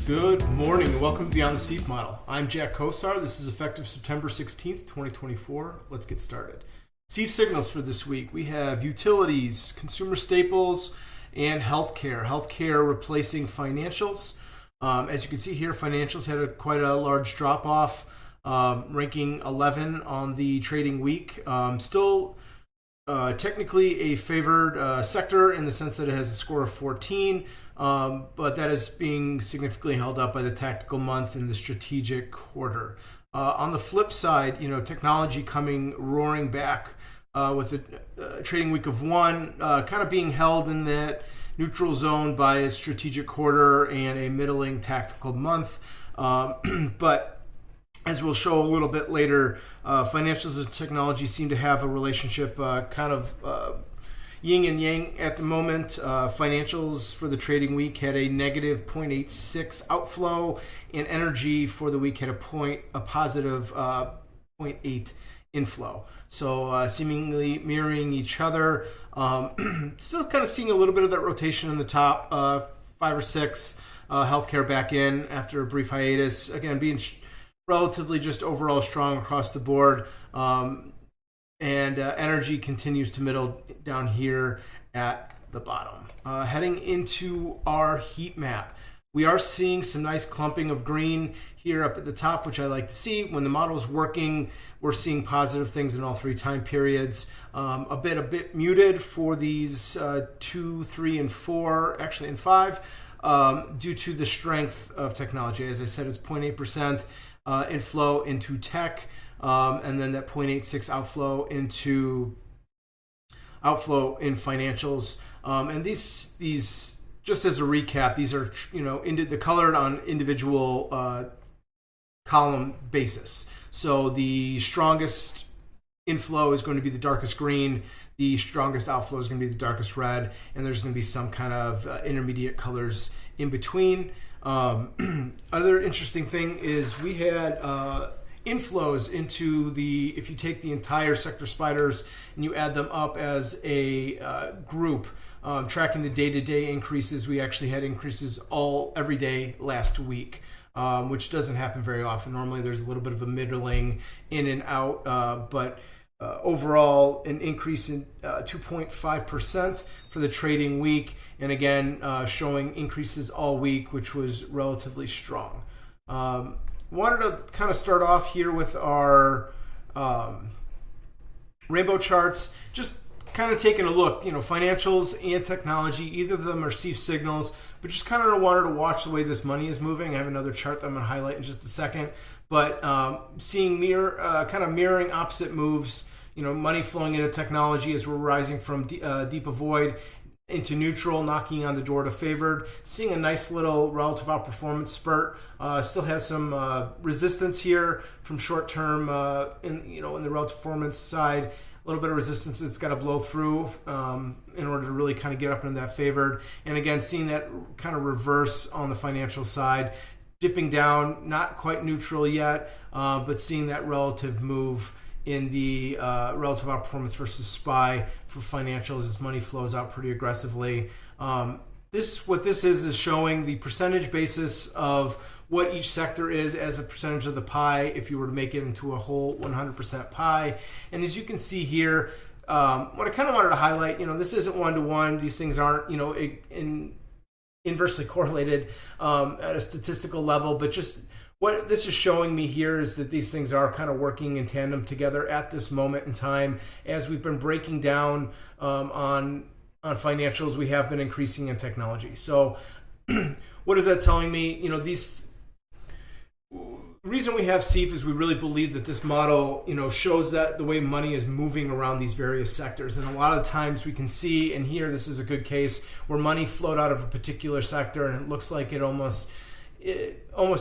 Good morning and welcome to Beyond the SEAF Model. I'm Jack Kosar. This is effective September 16th, 2024. Let's get started. SEAF signals for this week. We have utilities, consumer staples, and healthcare. Healthcare replacing financials. As you can see here, financials had quite a large drop-off, ranking 11 on the trading week. Still technically a favored sector in the sense that it has a score of 14, but that is being significantly held up by the tactical month and the strategic quarter. On the flip side, technology coming roaring back with a trading week of 1, kind of being held in that neutral zone by a strategic quarter and a middling tactical month. But as we'll show a little bit later, financials and technology seem to have a relationship kind of yin and yang at the moment. Financials for the trading week had a negative 0.86 outflow, and energy for the week had a positive 0.8 inflow. So seemingly mirroring each other. Still kind of seeing a little bit of that rotation in the top 5 or 6. Healthcare back in after a brief hiatus. Again, being relatively just overall strong across the board. And energy continues to middle down here at the bottom. Heading into our heat map, we are seeing some nice clumping of green here up at the top, which I like to see. When the model's working, we're seeing positive things in all 3 time periods. A bit muted for these 2, 3, and 4, actually in 5, due to the strength of technology. As I said, it's 0.8% inflow into tech. And then that 0.86 outflow in financials. And these just as a recap, these are the colored on individual column basis. So the strongest inflow is going to be the darkest green. The strongest outflow is going to be the darkest red, and there's going to be some kind of intermediate colors in between. Other interesting thing is we had inflows into if you take the entire sector spiders and you add them up as a group, tracking the day-to-day increases, we actually had increases every day last week, which doesn't happen very often. Normally there's a little bit of a middling in and out, but overall an increase in 2.5% for the trading week, and again showing increases all week, which was relatively strong. Wanted to kind of start off here with our rainbow charts, just kind of taking a look, financials and technology, either of them are SEAF signals, but just kind of wanted to watch the way this money is moving. I have another chart that I'm going to highlight in just a second, but seeing kind of mirroring opposite moves, money flowing into technology as we're rising from deep avoid into neutral, knocking on the door to favored, seeing a nice little relative outperformance spurt. Still has some resistance here from short term in the relative performance side. A little bit of resistance that's got to blow through in order to really kind of get up into that favored. And again, seeing that kind of reverse on the financial side, dipping down, not quite neutral yet, but seeing that relative move in the relative outperformance versus SPY for financials as money flows out pretty aggressively. What this is showing the percentage basis of what each sector is as a percentage of the pie if you were to make it into a whole 100% pie. And as you can see here, what I kind of wanted to highlight, this isn't one-to-one. These things aren't, inversely correlated at a statistical level, but just what this is showing me here is that these things are kind of working in tandem together at this moment in time. As we've been breaking down on financials, we have been increasing in technology. So what is that telling me? The reason we have SEAF is we really believe that this model, shows that the way money is moving around these various sectors. And a lot of times we can see, and here this is a good case, where money flowed out of a particular sector and it looks like it almost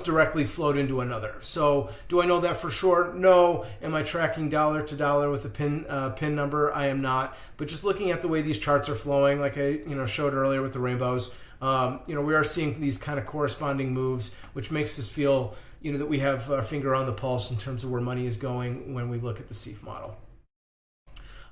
directly flowed into another. So do I know that for sure? No. Am I tracking dollar to dollar with a pin number? I am not. But just looking at the way these charts are flowing, like I showed earlier with the rainbows, we are seeing these kind of corresponding moves, which makes us feel that we have our finger on the pulse in terms of where money is going when we look at the SEAF model.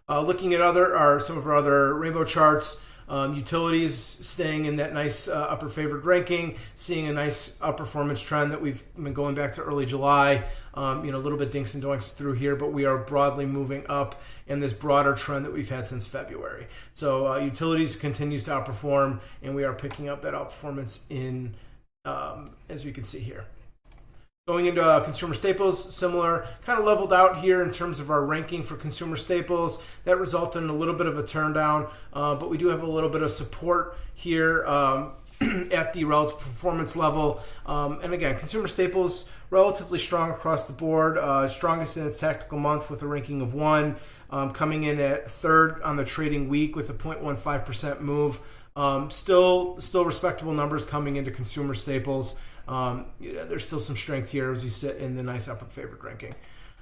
Looking at some of our other rainbow charts, Utilities staying in that nice upper favored ranking, seeing a nice outperformance trend that we've been going back to early July. A little bit dinks and doinks through here, but we are broadly moving up in this broader trend that we've had since February. So utilities continues to outperform, and we are picking up that outperformance in, as we can see here. Going into consumer staples, similar, kind of leveled out here in terms of our ranking for consumer staples. That resulted in a little bit of a turn down, but we do have a little bit of support here at the relative performance level. And again, consumer staples, relatively strong across the board, strongest in its tactical month with a ranking of 1, coming in at third on the trading week with a 0.15% move. Still respectable numbers coming into consumer staples. There's still some strength here as we sit in the nice upper favored ranking.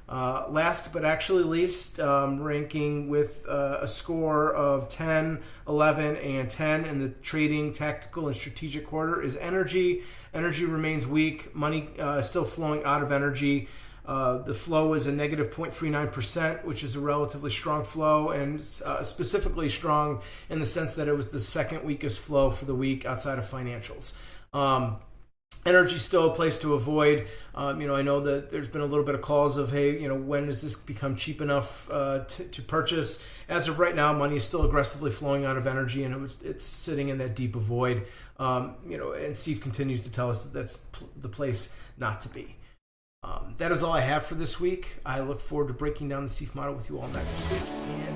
Last but actually least, ranking with a score of 10, 11, and 10 in the trading, tactical, and strategic quarter is energy. Energy remains weak. Money still flowing out of energy. The flow is a negative 0.39%, which is a relatively strong flow, and specifically strong in the sense that it was the second weakest flow for the week outside of financials. Energy still a place to avoid. I know that there's been a little bit of calls of, hey, when does this become cheap enough to purchase? As of right now, money is still aggressively flowing out of energy, and it's sitting in that deep avoid. And SEAF continues to tell us that that's the place not to be. That is all I have for this week. I look forward to breaking down the SEAF model with you all next week. And